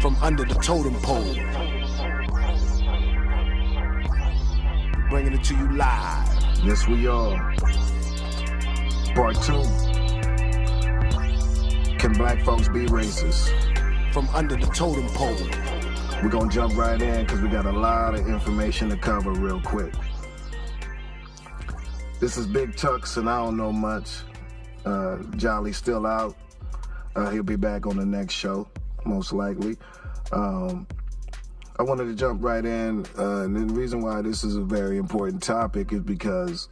from under the totem pole. Bringing it to you live. Yes, we are. Part 2. Can black folks be racist? From under the totem pole. We're gonna jump right in because we got a lot of information to cover real quick. This is Big Tux and I don't know much. Jolly's still out. He'll be back on the next show, most likely. I wanted to jump right in, and the reason why this is a very important topic is because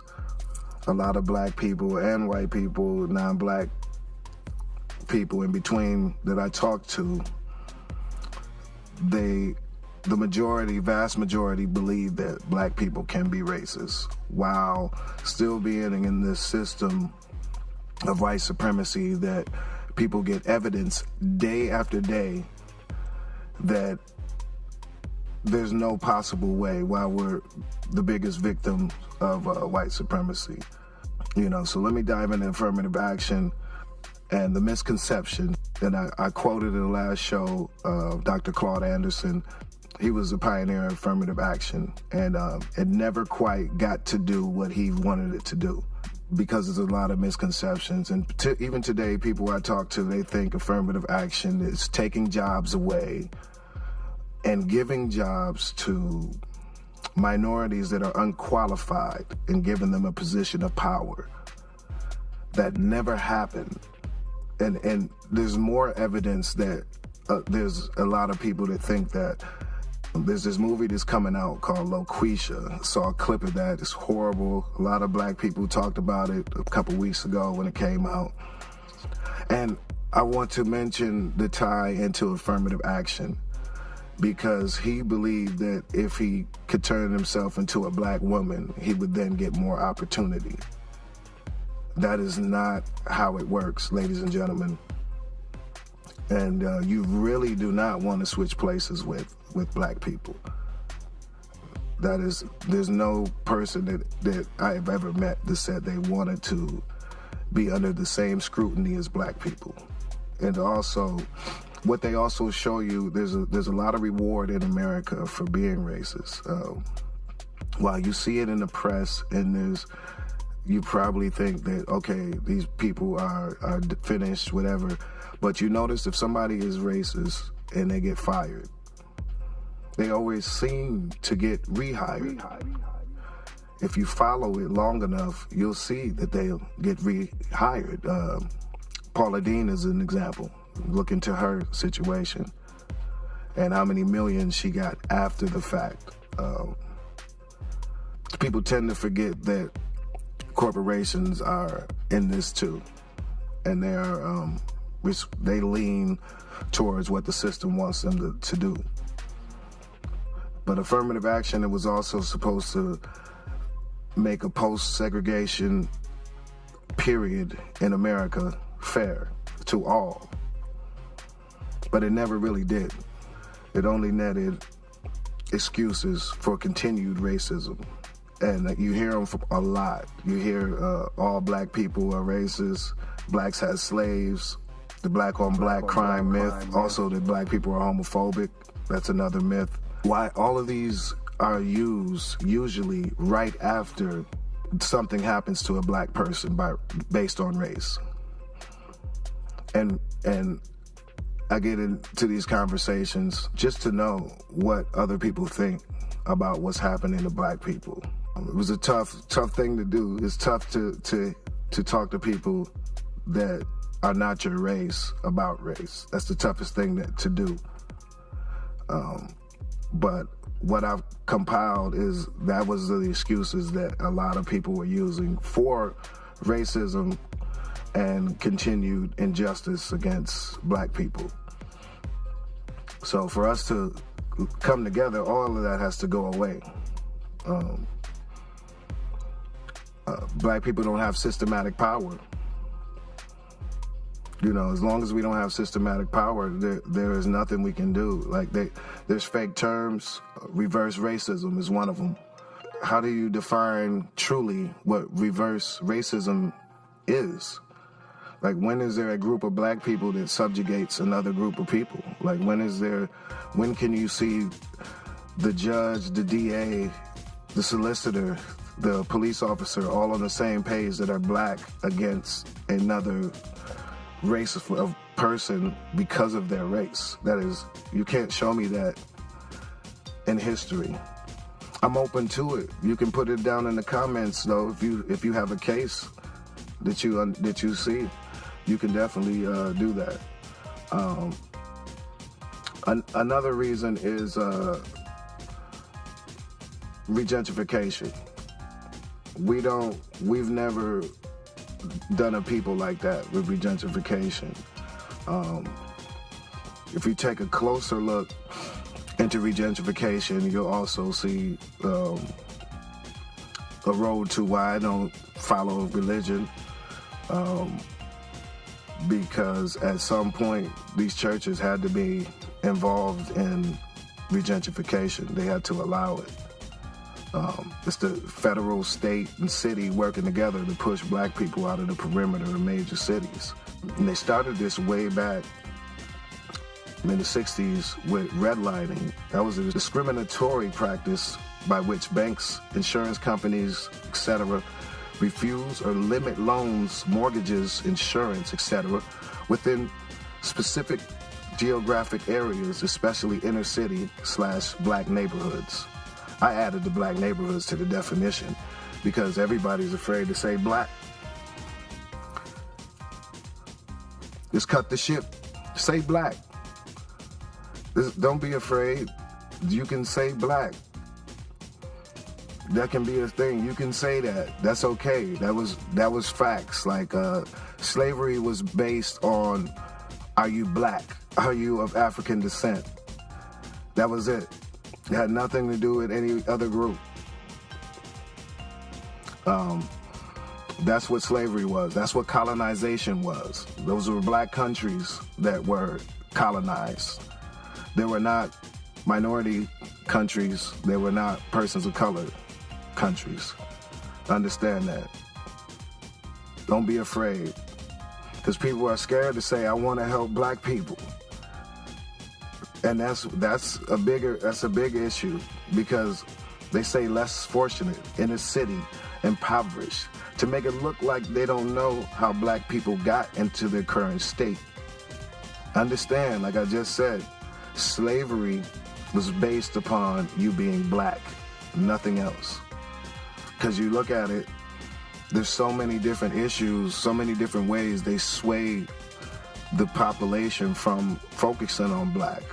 a lot of black people and white people, non-black people in between that I talk to, the vast majority believe that black people can be racist while still being in this system of white supremacy that people get evidence day after day that there's no possible way while we're the biggest victim of white supremacy. So let me dive into affirmative action and the misconception. And I quoted in the last show Dr. Claude Anderson. He was a pioneer of affirmative action, and it never quite got to do what he wanted it to do, because there's a lot of misconceptions. And even today, people I talk to, they think affirmative action is taking jobs away and giving jobs to minorities that are unqualified and giving them a position of power. That never happened. And there's more evidence that there's a lot of people that think that. There's this movie that's coming out called Loquisha. I saw a clip of that. It's horrible. A lot of black people talked about it a couple weeks ago when it came out. And I want to mention the tie into affirmative action, because he believed that if he could turn himself into a black woman, he would then get more opportunity. That is not how it works, ladies and gentlemen. And you really do not want to switch places with black people. There's no person that I have ever met that said they wanted to be under the same scrutiny as black people. And also, what they also show you, there's a lot of reward in America for being racist. While you see it in the press, and you probably think that, okay, these people are finished, whatever. But you notice if somebody is racist and they get fired, they always seem to get rehired. If you follow it long enough, you'll see that they'll get rehired. Paula Deen is an example. Look into her situation and how many millions she got after the fact. People tend to forget that corporations are in this too, and they lean towards what the system wants them to do. But affirmative action, it was also supposed to make a post-segregation period in America fair to all. But it never really did. It only netted excuses for continued racism. And you hear them a lot. You hear all black people are racist, blacks had slaves, the black on black crime myth, also that black people are homophobic, that's another myth. Why all of these are used usually right after something happens to a black person based on race. And I get into these conversations just to know what other people think about what's happening to black people. It was a tough thing to do. It's tough to talk to people that are not your race about race. That's the toughest thing to do. But what I've compiled is that was the excuses that a lot of people were using for racism and continued injustice against black people. So for us to come together, all of that has to go away. Black people don't have systematic power. As long as we don't have systematic power, there is nothing we can do. Like there's fake terms. Reverse racism is one of them. How do you define truly what reverse racism is? Like, when is there a group of black people that subjugates another group of people? Like, when can you see the judge, the DA, the solicitor, the police officer all on the same page that are black against another race of person because of their race? That is, you can't show me that in history. I'm open to it. You can put it down in the comments, though. If you have a case that you see, you can definitely do that. Another reason is regentrification. We've never done a people like that with regentrification. If you take a closer look into regentrification, you'll also see a road to why I don't follow religion. Because at some point, these churches had to be involved in regentrification. They had to allow it. It's the federal, state, and city working together to push black people out of the perimeter of major cities. And they started this way back in the 60s with redlining. That was a discriminatory practice by which banks, insurance companies, etc., refuse or limit loans, mortgages, insurance, etc., within specific geographic areas, especially inner city / black neighborhoods. I added the black neighborhoods to the definition because everybody's afraid to say black. Just cut the shit. Say black. Don't be afraid. You can say black. That can be a thing. You can say that. That's okay. That was facts. Like slavery was based on, are you black? Are you of African descent? That was it. It had nothing to do with any other group. That's what slavery was. That's what colonization was. Those were black countries that were colonized. They were not minority countries. They were not persons of color countries. Understand that. Don't be afraid. Because people are scared to say, I want to help black people. And that's a big issue, because they say less fortunate, inner city, impoverished, to make it look like they don't know how black people got into their current state. Understand, like I just said, slavery was based upon you being black, nothing else. Because you look at it, there's so many different issues, so many different ways they sway the population from focusing on black.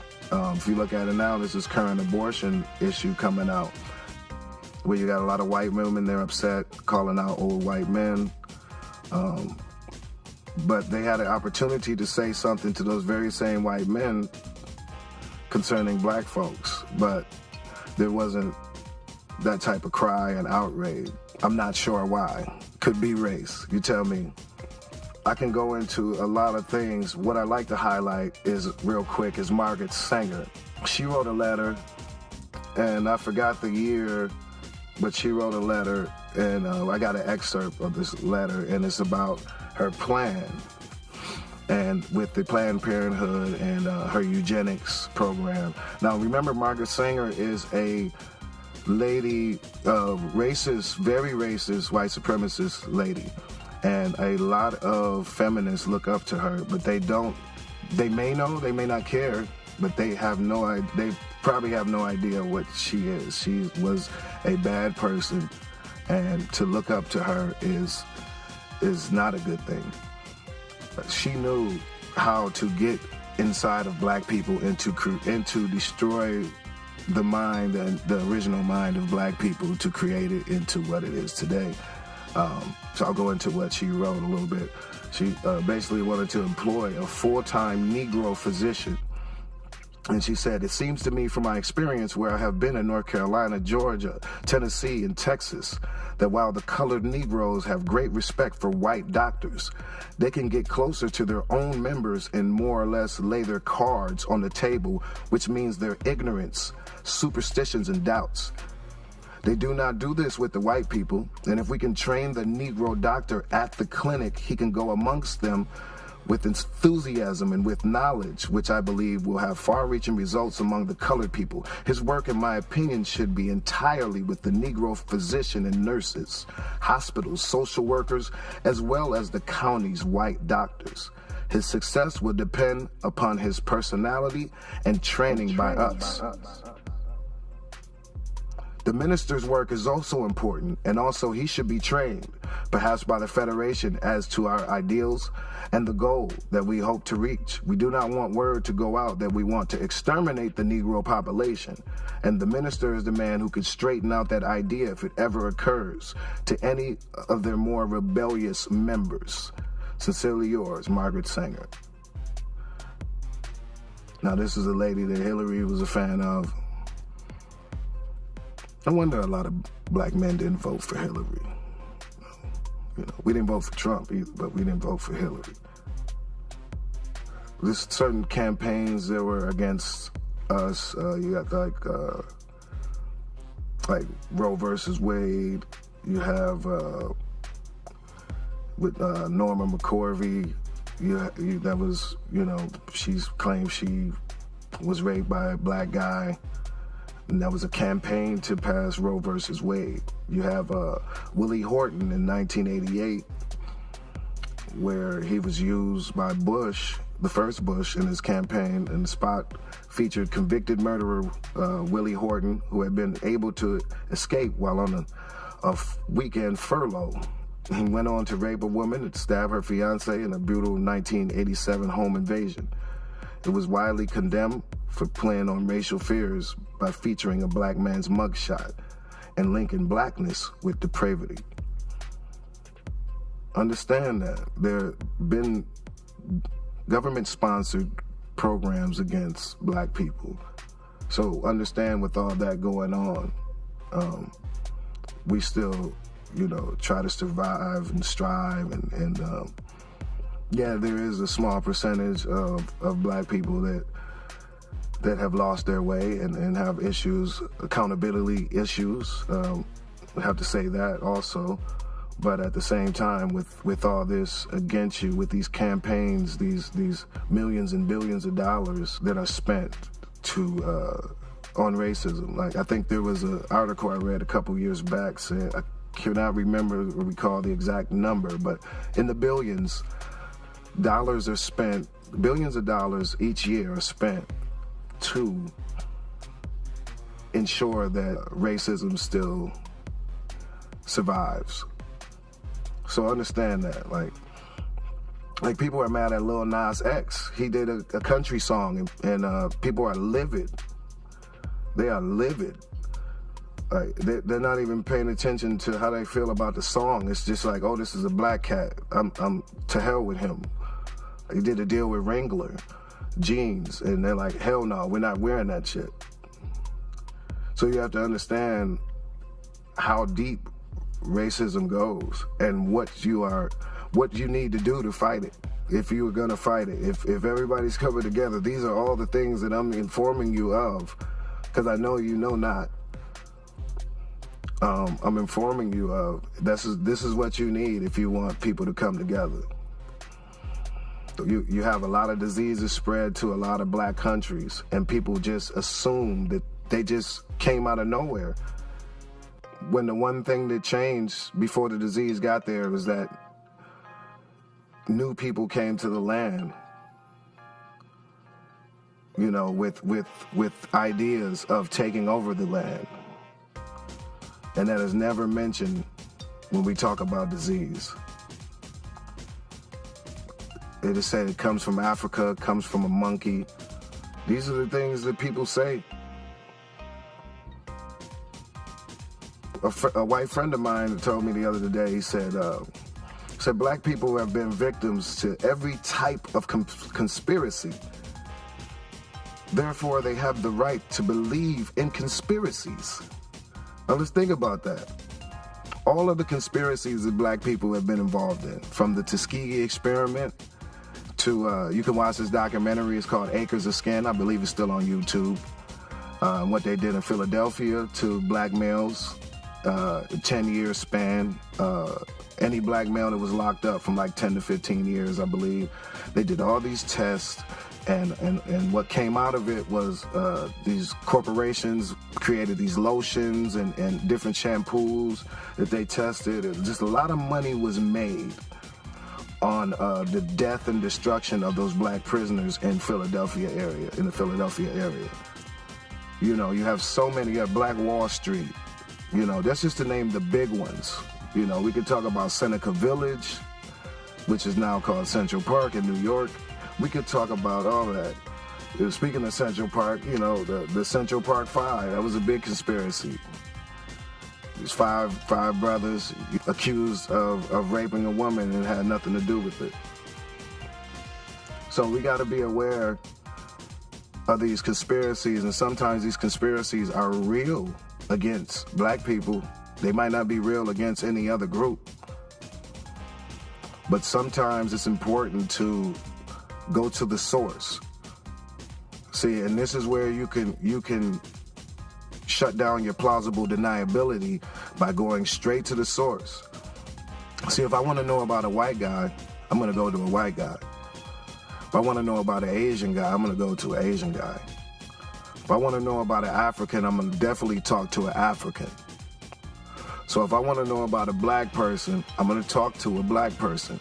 If you look at it now, there's this current abortion issue coming out, where you got a lot of white women, they're upset, calling out old white men. But they had an opportunity to say something to those very same white men concerning black folks, but there wasn't that type of cry and outrage. I'm not sure why. Could be race. You tell me. I can go into a lot of things. What I like to highlight is, real quick, is Margaret Sanger. She wrote a letter, and I forgot the year, but she wrote a letter, and I got an excerpt of this letter, and it's about her plan, and with the Planned Parenthood and her eugenics program. Now, remember, Margaret Sanger is a lady, racist, very racist, white supremacist lady. And a lot of feminists look up to her, but they may know, they may not care, but they probably have no idea what she is. She was a bad person, and to look up to her is not a good thing. She knew how to get inside of black people and to destroy the mind and the original mind of black people to create it into what it is today. So I'll go into what she wrote a little bit. She basically wanted to employ a full-time Negro physician. And she said, it seems to me from my experience where I have been in North Carolina, Georgia, Tennessee, and Texas, that while the colored Negroes have great respect for white doctors, they can get closer to their own members and more or less lay their cards on the table, which means their ignorance, superstitions, and doubts. They do not do this with the white people, and if we can train the Negro doctor at the clinic, he can go amongst them with enthusiasm and with knowledge, which I believe will have far-reaching results among the colored people. His work, in my opinion, should be entirely with the Negro physician and nurses, hospitals, social workers, as well as the county's white doctors. His success will depend upon his personality and training by us. The minister's work is also important, and also he should be trained, perhaps by the Federation, as to our ideals and the goal that we hope to reach. We do not want word to go out that we want to exterminate the Negro population, and the minister is the man who could straighten out that idea if it ever occurs to any of their more rebellious members. Sincerely yours, Margaret Sanger. Now, this is a lady that Hillary was a fan of. I wonder a lot of black men didn't vote for Hillary. You know, we didn't vote for Trump either, but we didn't vote for Hillary. There's certain campaigns that were against us. You got like Roe versus Wade. You have with Norma McCorvey. That was, you know, she's claimed she was raped by a black guy. And that was a campaign to pass Roe versus Wade. You have Willie Horton in 1988, where he was used by Bush, the first Bush, in his campaign, and the spot featured convicted murderer Willie Horton, who had been able to escape while on a weekend furlough. He went on to rape a woman and stab her fiance in a brutal 1987 home invasion. It was widely condemned for playing on racial fears by featuring a black man's mugshot and linking blackness with depravity. Understand that there have been government-sponsored programs against black people. So understand, with all that going on, we still, you know, try to survive and strive, and yeah, there is a small percentage of black people that have lost their way and have issues, accountability issues. We have to say that also. But at the same time, with all this against you, with these campaigns, these millions and billions of dollars that are spent on racism. Like, I think there was an article I read a couple years back saying, I cannot remember or recall the exact number, but in the billions, dollars are spent, billions of dollars each year are spent to ensure that racism still survives. So understand that, like people are mad at Lil Nas X. He did a country song, and people are livid. They are livid. Like, they're not even paying attention to how they feel about the song. It's just like, oh, this is a black cat. I'm to hell with him. He did a deal with Wrangler jeans, and they're like, hell no, we're not wearing that shit. So you have to understand how deep racism goes and what you need to do to fight it, if you were gonna fight it. If everybody's coming together, these are all the things that I'm informing you of, because I know you know not. I'm informing you of this is what you need if you want people to come together. You have a lot of diseases spread to a lot of black countries, and people just assume that they just came out of nowhere, when the one thing that changed before the disease got there was that new people came to the land, you know, with ideas of taking over the land. And that is never mentioned when we talk about disease. It is said it comes from Africa, comes from a monkey. These are the things that people say. A white friend of mine told me the other day, he said black people have been victims to every type of conspiracy. Therefore, they have the right to believe in conspiracies. Now let's think about that. All of the conspiracies that black people have been involved in, from the Tuskegee experiment to, you can watch this documentary, it's called Acres of Skin, I believe it's still on YouTube. What they did in Philadelphia to black males 10-year span. Any black male that was locked up from like 10 to 15 years, I believe. They did all these tests, and what came out of it was these corporations created these lotions and different shampoos that they tested. Just a lot of money was made on the death and destruction of those black prisoners in the Philadelphia area. You know, you have so many. You have Black Wall Street. You know, that's just to name the big ones. You know, we could talk about Seneca Village, which is now called Central Park in New York. We could talk about all that. Speaking of Central Park, you know, the Central Park Five, that was a big conspiracy. There's five brothers accused of raping a woman and had nothing to do with it. So we got to be aware of these conspiracies, and sometimes these conspiracies are real against black people. They might not be real against any other group. But sometimes it's important to go to the source. See, and this is where you can shut down your plausible deniability by going straight to the source. See, if I want to know about a white guy, I'm going to go to a white guy. If I want to know about an Asian guy, I'm going to go to an Asian guy. If I want to know about an African, I'm going to definitely talk to an African. So if I want to know about a black person, I'm going to talk to a black person.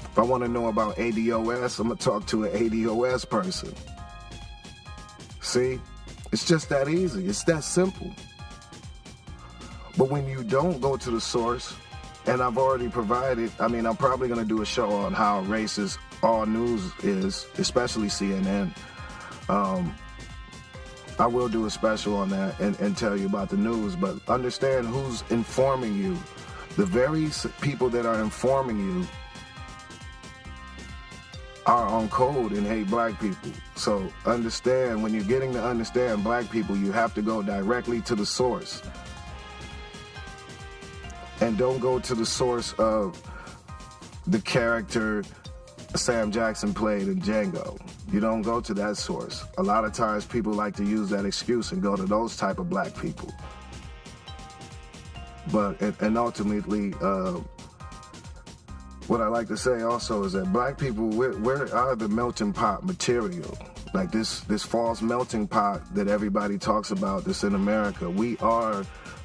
If I want to know about ADOS, I'm going to talk to an ADOS person. See? It's just that easy. It's that simple. But when you don't go to the source, and I've already provided, I mean, I'm probably going to do a show on how racist all news is, especially CNN. I will do a special on that and tell you about the news, but understand who's informing you. The very people that are informing you are on code and hate black people. So understand, when you're getting to understand black people, you have to go directly to the source. And don't go to the source of the character Sam Jackson played in Django. You don't go to that source. A lot of times people like to use that excuse and go to those type of black people. But, and ultimately, what I like to say also is that black people, we're the melting pot material. Like this false melting pot that everybody talks about that's in America, we are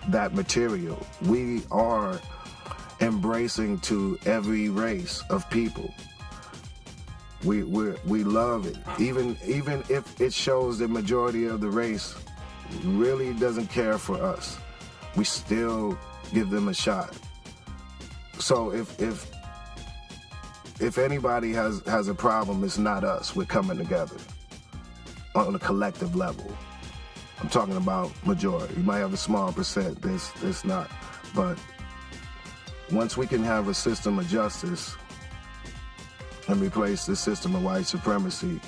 that material. We are embracing to every race of people. We love it. Even if it shows the majority of the race really doesn't care for us, we still give them a shot. So if anybody has a problem, it's not us. We're coming together on a collective level. I'm talking about majority. You might have a small percent. There's not. But once we can have a system of justice and replace the system of white supremacy,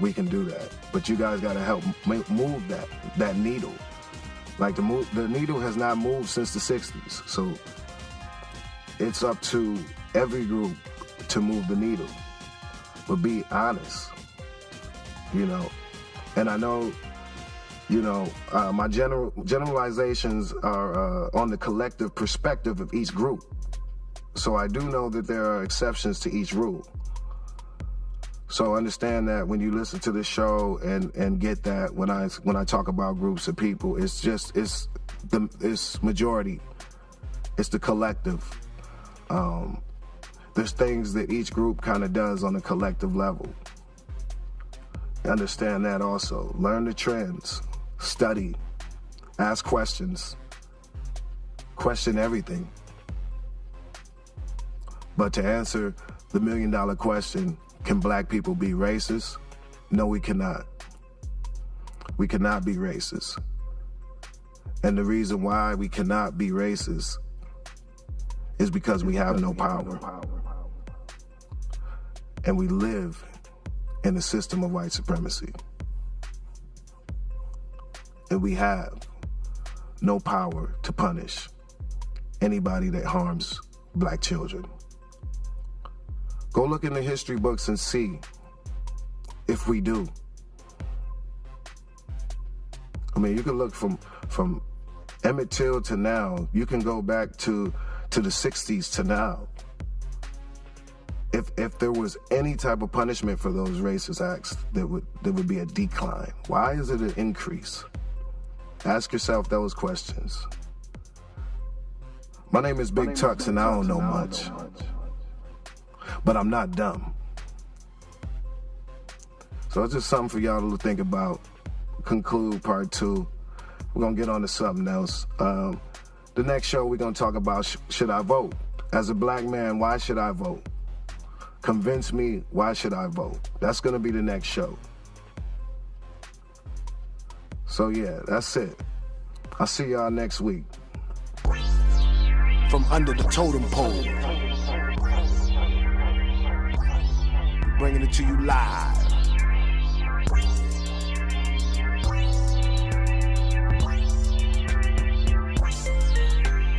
we can do that. But you guys got to help move that needle. Like the needle has not moved since the 60s. So it's up to every group to move the needle. But be honest, you know. And I know, you know, my generalizations are on the collective perspective of each group. So I do know that there are exceptions to each rule. So understand that when you listen to this show and get that when I talk about groups of people, it's majority. It's the collective. There's things that each group kind of does on a collective level. Understand that also. Learn the trends. Study. Ask questions. Question everything. But to answer the $1 million question, can black people be racist? No, we cannot. We cannot be racist. And the reason why we cannot be racist is because we have no power. And we live in a system of white supremacy. And we have no power to punish anybody that harms black children. Go look in the history books and see if we do. I mean, you can look from Emmett Till to now, you can go back to the 60s to now. If there was any type of punishment for those racist acts, there would be a decline. Why is it an increase? Ask yourself those questions. My name is Big Tux and I don't know much. But I'm not dumb. So it's just something for y'all to think about. Conclude part 2. We're going to get on to something else. The next show we're going to talk about should I vote? As a black man, why should I vote? Convince me, why should I vote? That's going to be the next show. So yeah, that's it. I'll see y'all next week. From under the totem pole, bringing it to you live.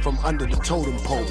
From under the totem pole.